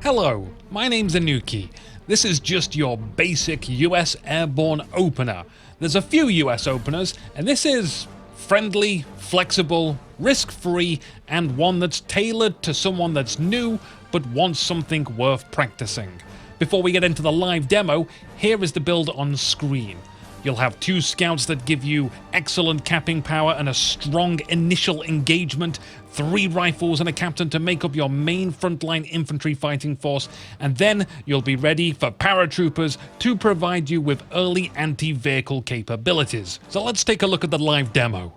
Hello, my name's Anuki. This is just your basic US Airborne opener. There's a few US openers, and this is friendly, flexible, risk-free, and one that's tailored to someone that's new but wants something worth practicing. Before we get into the live demo, here is the build on screen. You'll have 2 scouts that give you excellent capping power and a strong initial engagement, 3 rifles and a captain to make up your main frontline infantry fighting force, and then you'll be ready for paratroopers to provide you with early anti-vehicle capabilities. So let's take a look at the live demo.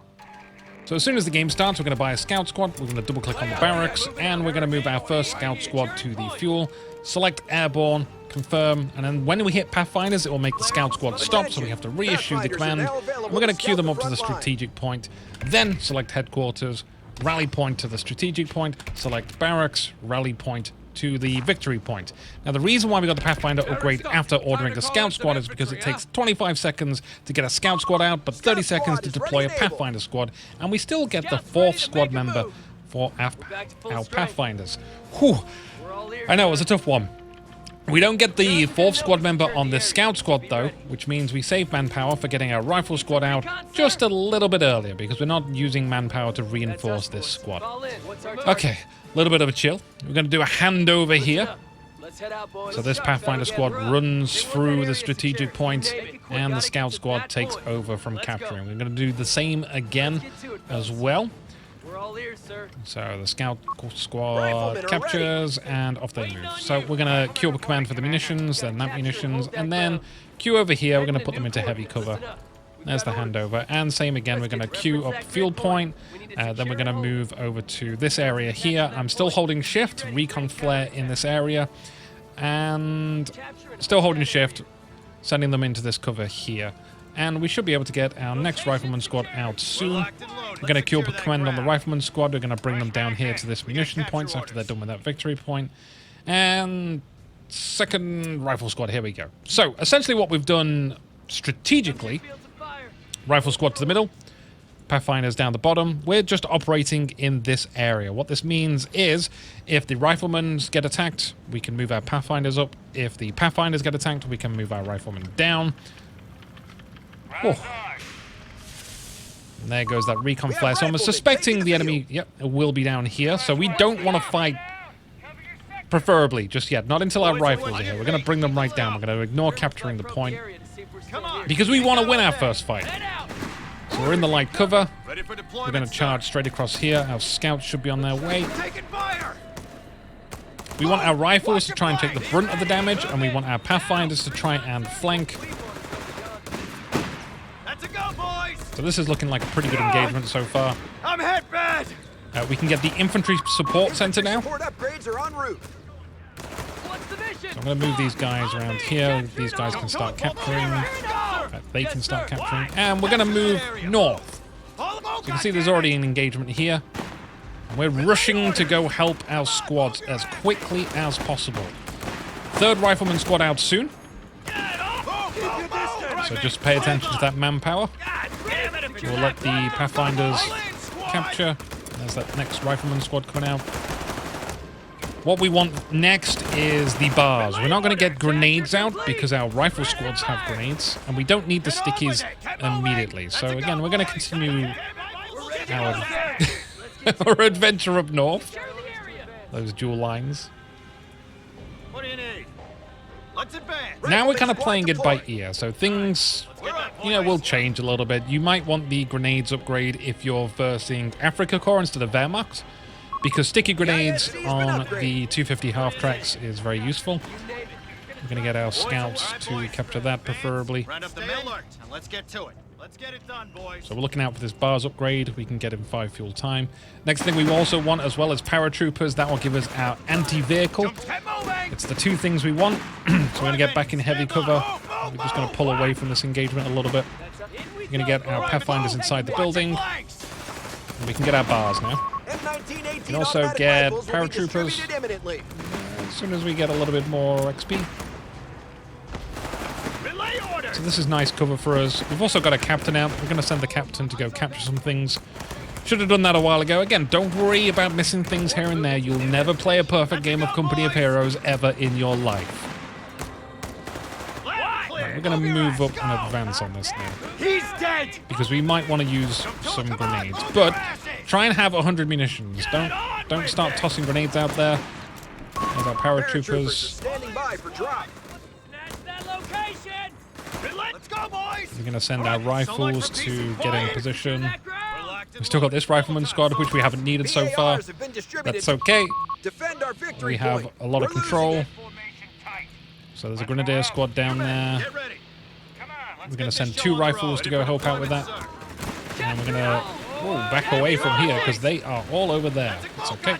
So as soon as the game starts, we're going to buy a scout squad, we're going to double click on the barracks, and we're going to move our first scout squad to the fuel, select Airborne, confirm, and then when we hit Pathfinders, it will make the scout squad stop, so we have to reissue the command. We're going to queue them up to the strategic point, then select headquarters, rally point to the strategic point, select barracks, rally point to the victory point. Now the reason why we got the Pathfinder upgrade after ordering the scout squad is because it takes 25 seconds to get a scout squad out, but 30 seconds to deploy a Pathfinder squad, and we still get the 4th squad member for our Pathfinders. Whew. I know, it was a tough one. We don't get the 4th squad member on this scout squad though, which means we save manpower for getting our rifle squad out just a little bit earlier, because we're not using manpower to reinforce this squad. Okay, a little bit of a chill. We're going to do a handover here. So this Pathfinder squad runs through the strategic point, and the scout squad takes over from capturing. We're going to do the same again as well. So the scout squad captures, and off they move. So we're going to queue up a command for the munitions, then that munitions, and then queue over here. We're going to put them into heavy cover. There's the handover, and same again, we're going to queue up fuel point, then we're going to move over to this area here. I'm still holding shift, recon flare in this area, and still holding shift, sending them into this cover here. And we should be able to get our next rifleman squad out soon. We're going to queue up a command on the rifleman squad. We're going to bring them down here to this munition points after they're done with that victory point. And second rifle squad, here we go. So essentially what we've done strategically, rifle squad to the middle, Pathfinders down the bottom. We're just operating in this area. What this means is if the riflemen get attacked, we can move our Pathfinders up. If the Pathfinders get attacked, we can move our riflemen down. Oh. And there goes that recon flare. So I'm suspecting the enemy, yep, will be down here. So we don't want to fight, preferably, just yet. Not until our rifles are here. We're going to bring them right down. We're going to ignore capturing the point, because we want to win our first fight. So we're in the light cover. We're going to charge straight across here. Our scouts should be on their way. We want our rifles to try and take the brunt of the damage, and we want our Pathfinders to try and flank. So this is looking like a pretty good engagement so far. I'm hit bad. We can get the infantry support center now. Support upgrades are en route. So I'm going to move these guys around here. These guys can start capturing. They can start capturing. And we're going to move north. So you can see there's already an engagement here. And we're rushing to go help our squads as quickly as possible. 3rd rifleman squad out soon. So just pay attention to that manpower. We'll let the Pathfinders capture. There's that next rifleman squad coming out. What we want next is the bars. We're not going to get grenades out because our rifle squads have grenades, and we don't need the stickies immediately. So again, we're going to continue our, our adventure up north. Those dual lines. What do you need? Let's advance. Now we're kind of playing it by ear, so things, you know, will change a little bit. You might want the grenades upgrade if you're versing Afrika Korps instead of Wehrmacht, because sticky grenades on the 250 half-tracks is very useful. We're going to get our scouts to capture that, preferably. Let's get to it. Let's get it done, boys. So we're looking out for this bars upgrade. We can get in 5 fuel time. Next thing we also want, as well as paratroopers, that will give us our anti-vehicle. It's the 2 things we want. So we're going to get back in heavy cover. We're just going to pull away from this engagement a little bit. We're going to get our Pathfinders inside the building. And we can get our bars now. We can also get paratroopers as soon as we get a little bit more XP. So this is nice cover for us. We've also got a captain out. We're going to send the captain to go capture some things. Should have done that a while ago. Again, don't worry about missing things here and there. You'll never play a perfect game of Company of Heroes ever in your life. Right, we're going to move up and advance on this now. He's dead. Because we might want to use some grenades. But try and have 100 munitions. Don't start tossing grenades out there. There's our paratroopers. Standing by for drop. Let's go, boys. We're going to send our rifles to get in position. We've still got this rifleman squad, which we haven't needed so far. That's okay. We have a lot of control. So there's a grenadier squad down there. We're going to send 2 rifles to go help out with that. And we're going to back away from here because they are all over there. It's okay.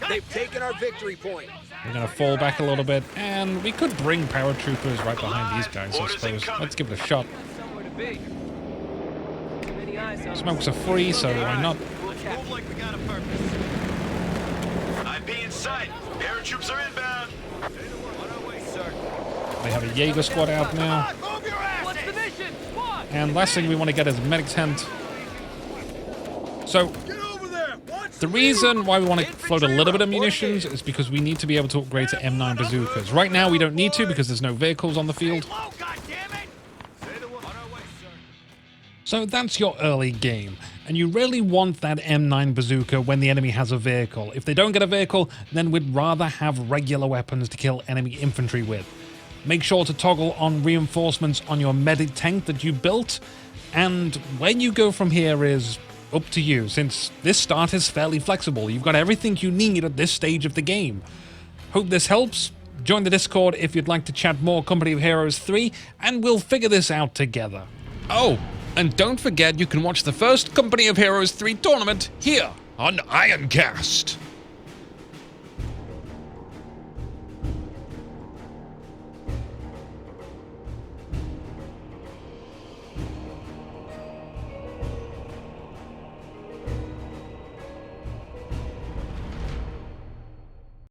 They've taken our victory point. We're going to fall back a little bit, and we could bring paratroopers right behind these guys, I suppose. Let's give it a shot. Smokes are free, so why not? IP in sight. Paratroops are inbound. They have a Jaeger squad out now. And last thing we want to get is a medic tent. So the reason why we want to float a little bit of munitions is because we need to be able to upgrade to M9 bazookas. Right now we don't need to because there's no vehicles on the field. So that's your early game, and you really want that M9 bazooka when the enemy has a vehicle. If they don't get a vehicle, then we'd rather have regular weapons to kill enemy infantry with. Make sure to toggle on reinforcements on your medic tank that you built, and where you go from here is up to you, since this start is fairly flexible. You've got everything you need at this stage of the game. Hope this helps. Join the Discord if you'd like to chat more Company of Heroes 3, and we'll figure this out together. Oh, and don't forget you can watch the first Company of Heroes 3 tournament here on Ironcast.